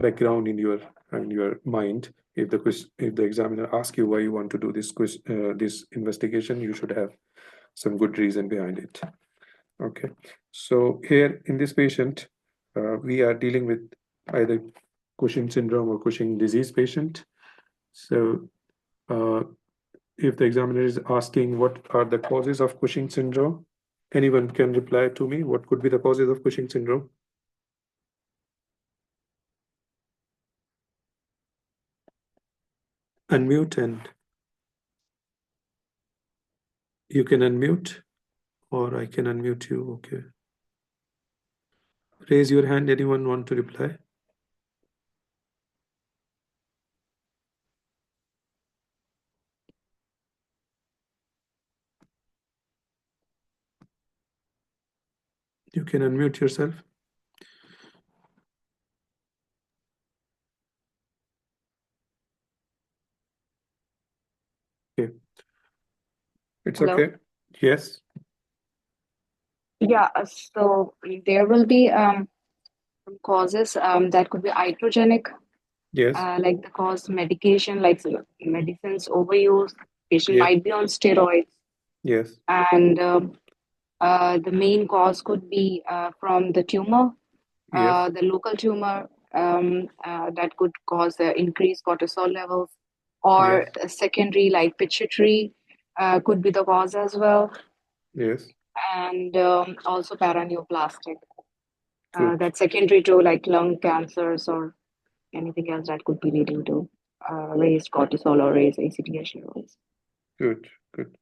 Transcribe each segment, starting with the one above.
background in your mind. If the examiner asks you why you want to do this this investigation, you should have some good reason behind it. Okay, so here in this patient, we are dealing with either Cushing syndrome or Cushing disease patient. So if the examiner is asking what are the causes of Cushing syndrome, anyone can reply to me. What could be the causes of Cushing syndrome? Unmute, and you can unmute, or I can unmute you. Okay. Raise your hand. Anyone want to reply? You can unmute yourself. Okay. It's Hello. okay. Yes. Yeah, so there will be some causes that could be iatrogenic, Yes. like the cause medication, like medicines overuse. Patient Yes. might be on steroids, Yes. and the main cause could be from the tumor, Yes. the local tumor that could cause increased cortisol levels, or Yes. secondary like pituitary could be the cause as well, Yes. and also paraneoplastic. Good. That's secondary to like lung cancers or anything else that could be leading to raised cortisol or raised ACTH levels. Good. Good.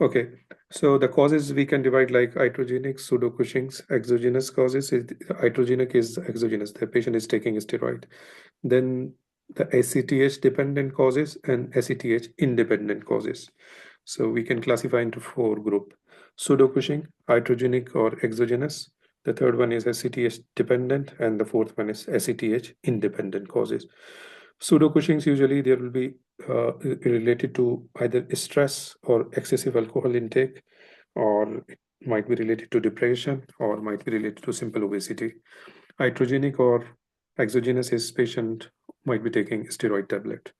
Okay. So the causes we can divide like iatrogenic, pseudo-Cushing's, exogenous causes. Iatrogenic is exogenous. The patient is taking a steroid. Then the ACTH dependent causes and ACTH independent causes. So we can classify into four group: pseudo-Cushing, iatrogenic or exogenous. The third one is ACTH dependent, and the fourth one is ACTH independent causes. Pseudo-Cushing's usually there will be related to either stress or excessive alcohol intake, or it might be related to depression, or might be related to simple obesity. Iatrogenic or exogenous is patient might be taking steroid tablet.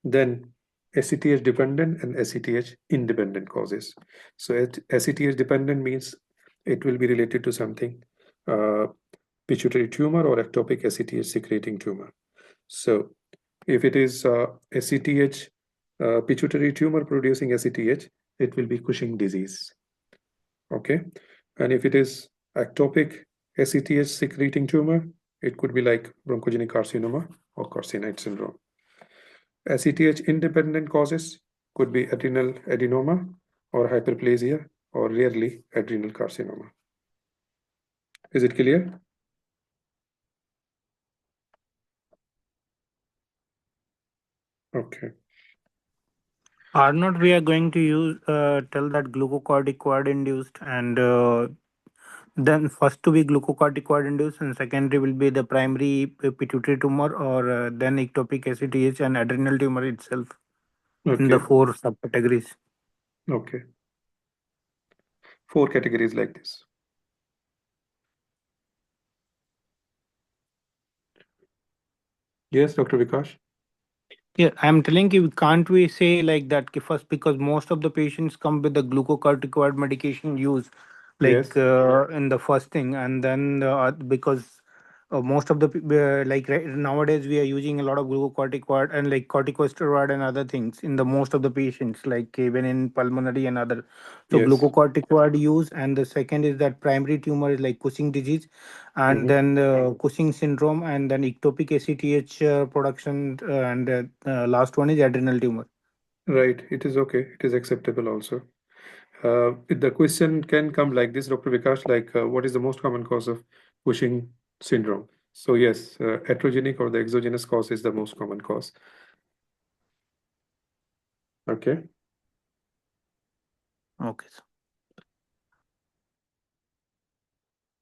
Then ACTH dependent and ACTH independent causes. So ACTH dependent means it will be related to something, uh, pituitary tumor or ectopic ACTH secreting tumor. So if it is ACTH, pituitary tumor producing ACTH, it will be Cushing disease. Okay. And if it is ectopic ACTH secreting tumor, it could be like bronchogenic carcinoma or carcinoid syndrome. ACTH independent causes could be adrenal adenoma or hyperplasia, or rarely adrenal carcinoma. Is it clear? Okay. Are not we are going to use tell that glucocorticoid induced, and then first to be glucocorticoid induced and secondary will be the primary pituitary tumor, or then ectopic ACTH and adrenal tumor itself in the Okay. four subcategories. Okay. Four categories like this. Yes, Dr. Vikash. Yeah, I'm telling you, can't we say like that first, because most of the patients come with the glucocorticoid medication use, like Yes. in the first thing, and then because most of the like nowadays we are using a lot of glucocorticoid and like corticosteroid and other things in the most of the patients, like even in pulmonary and other. So Yes. glucocorticoid use, and the second is that primary tumor is like Cushing disease, and Mhm. then Cushing syndrome, and then ectopic ACTH production, and last one is adrenal tumor. Right. It is okay. It is acceptable also. The question can come like this, Dr. Vikash, like what is the most common cause of Cushing syndrome? So yes, heterogenic or the exogenous cause is the most common cause. Okay. Okay.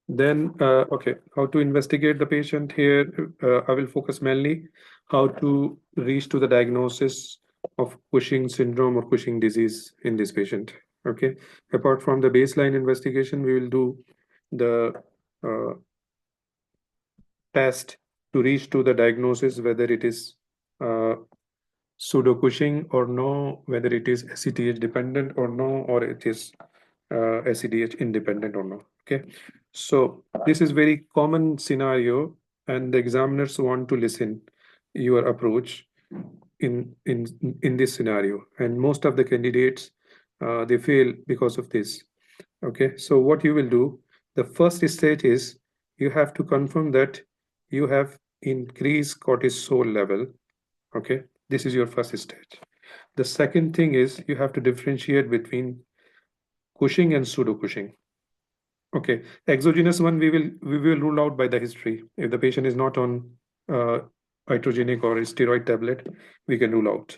Then, okay, how to investigate the patient here? I will focus mainly how to reach to the diagnosis of Cushing syndrome or Cushing disease in this patient. Okay. Apart from the baseline investigation, we will do the test to reach to the diagnosis, whether it is pseudo-Cushing or no, whether it is ACTH dependent or no, or it is ACTH independent or no. Okay, so this is very common scenario, and the examiners want to listen your approach in this scenario, and most of the candidates they fail because of this. Okay, so what you will do, the first stage is you have to confirm that you have increased cortisol level. Okay, this is your first stage. The second thing is you have to differentiate between Cushing and pseudo-Cushing. Okay, exogenous one we will rule out by the history. If the patient is not on uh, iatrogenic or steroid tablet, we can rule out.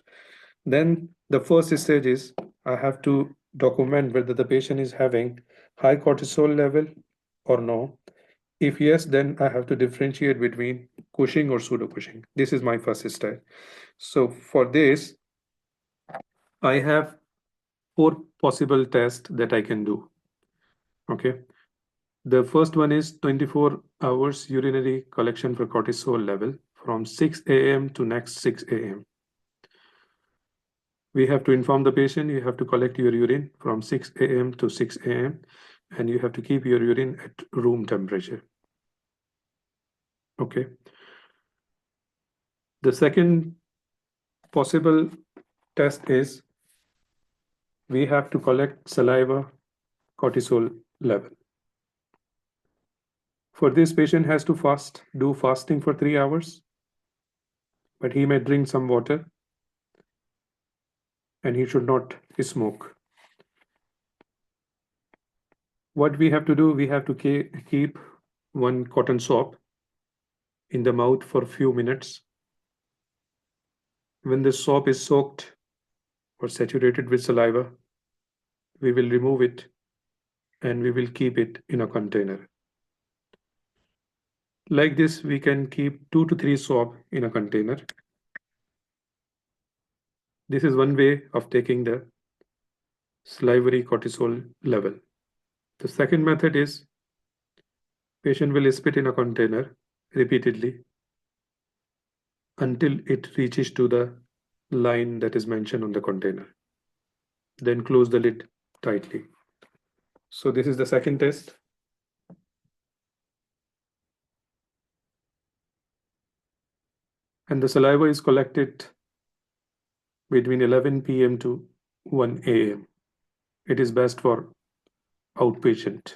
Then the first stage is I have to document whether the patient is having high cortisol level or no. If yes, then I have to differentiate between Cushing or pseudo-Cushing. This is my first step. So for this, I have 4 possible tests that I can do. Okay. The first one is 24 hours urinary collection for cortisol level from 6 a.m. to next 6 a.m. We have to inform the patient you have to collect your urine from 6 a.m. to 6 a.m. and you have to keep your urine at room temperature. Okay. The second possible test is we have to collect saliva cortisol level. For this, patient has to do fasting for 3 hours, but he may drink some water and he should not smoke. What we have to do, we have to keep one cotton swab in the mouth for a few minutes. When the swab is soaked or saturated with saliva, we will remove it and we will keep it in a container. Like this, we can keep 2 to 3 swab in a container. This is one way of taking the salivary cortisol level. The second method is patient will spit in a container repeatedly until it reaches to the line that is mentioned on the container. Then close the lid tightly. So this is the second test. And the saliva is collected between 11 p.m. to 1 a.m. It is best for outpatient.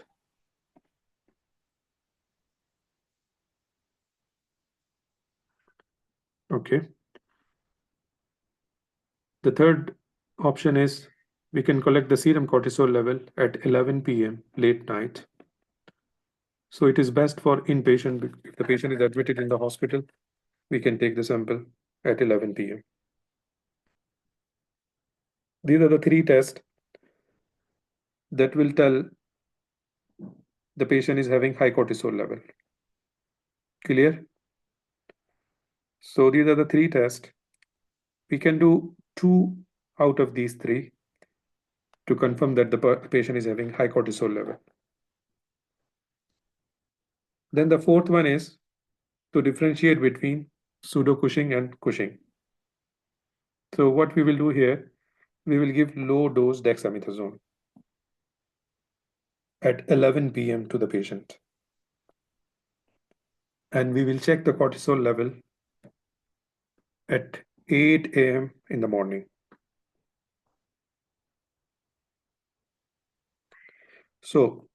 Okay. The third option is we can collect the serum cortisol level at 11 p.m. late night. So it is best for inpatient. If the patient is admitted in the hospital, we can take the sample at 11 p.m. These are the 3 tests that will tell the patient is having high cortisol level. Clear? So these are the 3 tests. We can do 2 out of these 3 to confirm that the patient is having high cortisol level. Then the fourth one is to differentiate between pseudo-Cushing and Cushing. So what we will do here, we will give low dose dexamethasone at 11 p.m. to the patient. And we will check the cortisol level at 8 a.m. in the morning. So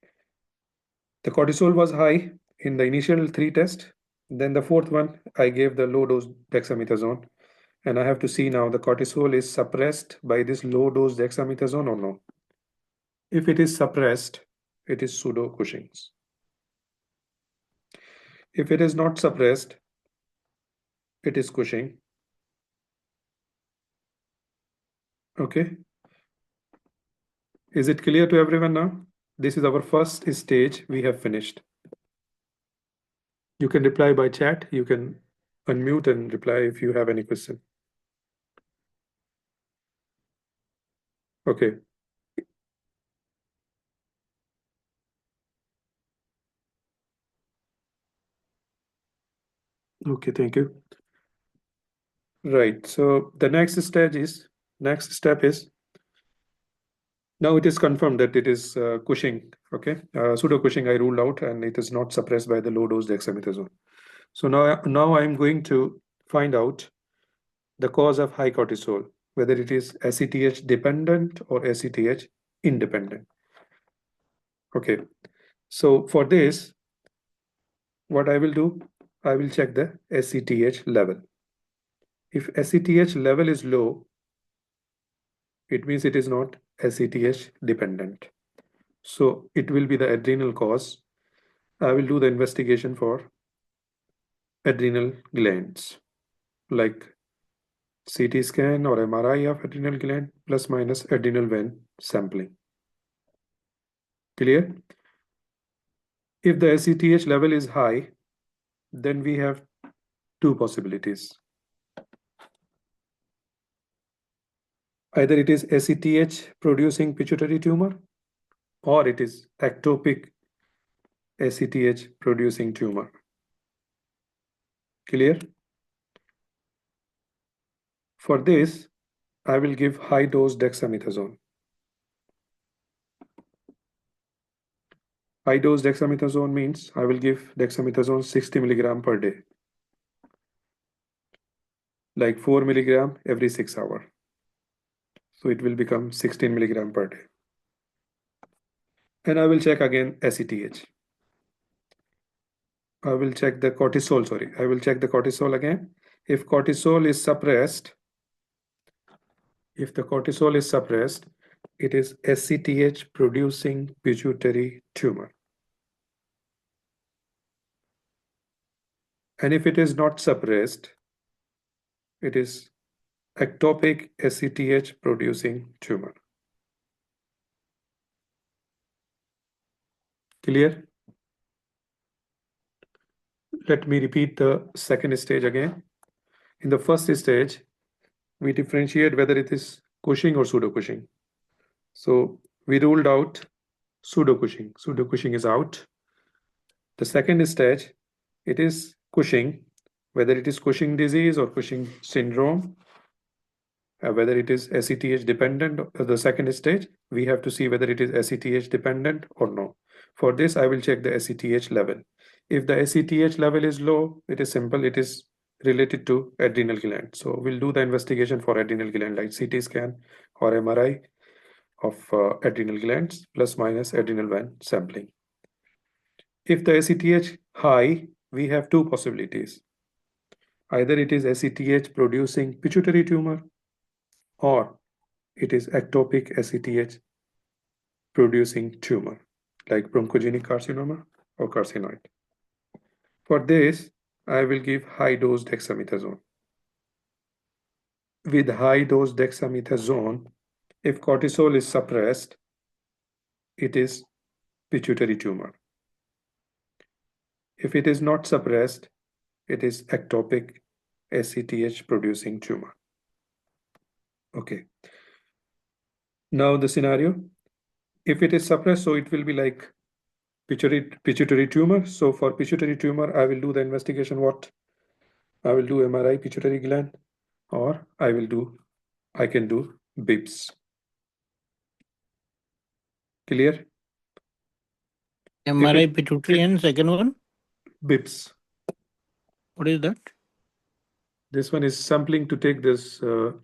the cortisol was high in the initial 3 tests. Then the fourth one, I gave the low dose dexamethasone. And I have to see now the cortisol is suppressed by this low dose dexamethasone or no. If it is suppressed, it is pseudo-Cushing's. If it is not suppressed, it is Cushing. Okay. Is it clear to everyone now? This is our first stage. We have finished. You can reply by chat. You can unmute and reply if you have any question. Okay. Okay, thank you. Right. So the next step is now it is confirmed that it is Cushing. Okay, pseudo Cushing I ruled out, and it is not suppressed by the low dose dexamethasone. So now I'm going to find out the cause of high cortisol, whether it is ACTH dependent or ACTH independent. Okay. So for this, what I will do, I will check the ACTH level. If ACTH level is low, it means it is not ACTH dependent. So it will be the adrenal cause. I will do the investigation for adrenal glands, like CT scan or MRI of adrenal gland plus minus adrenal vein sampling. Clear? If the ACTH level is high, then we have two possibilities. Either it is ACTH producing pituitary tumor, or it is ectopic ACTH producing tumor. Clear? For this, I will give high dose dexamethasone. High dose dexamethasone means I will give dexamethasone 60 milligram per day, like 4 milligram every 6 hours. So it will become 16 milligram per day. And I will check again ACTH. I will check the cortisol, sorry. I will check the cortisol again. If cortisol is suppressed, it is ACTH producing pituitary tumor. And if it is not suppressed, it is ectopic ACTH producing tumor. Clear? Let me repeat the second stage again. In the first stage, we differentiate whether it is Cushing or pseudo Cushing. So we ruled out pseudo Cushing. Pseudo Cushing is out. The second stage, it is Cushing, whether it is Cushing disease or Cushing syndrome, whether it is ACTH dependent. The second stage, we have to see whether it is ACTH dependent or no. For this, I will check the ACTH level. If the ACTH level is low, it is simple. It is related to adrenal gland. So we'll do the investigation for adrenal gland, like CT scan or MRI of adrenal glands plus minus adrenal vein sampling. If the ACTH high, we have two possibilities. Either it is ACTH producing pituitary tumor, or it is ectopic ACTH producing tumor, like bronchogenic carcinoma or carcinoid. For this, I will give high dose dexamethasone. With high dose dexamethasone, if cortisol is suppressed, it is pituitary tumor. If it is not suppressed, it is ectopic ACTH producing tumor. Okay. Now the scenario, if it is suppressed, so it will be like pituitary tumor. So for pituitary tumor, I will do the investigation. What? I will do MRI pituitary gland, or I can do BIPS. Clear? MRI pituitary and second one? BIPS. What is that? This one is sampling to take this from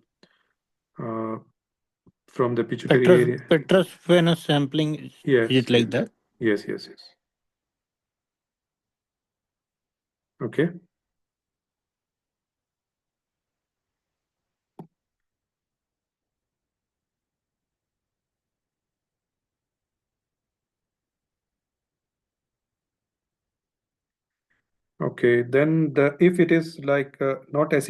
the pituitary area. Petrus venous sampling. Yes. Is it like that? Yes. Okay. Okay, then if it is like not ACTH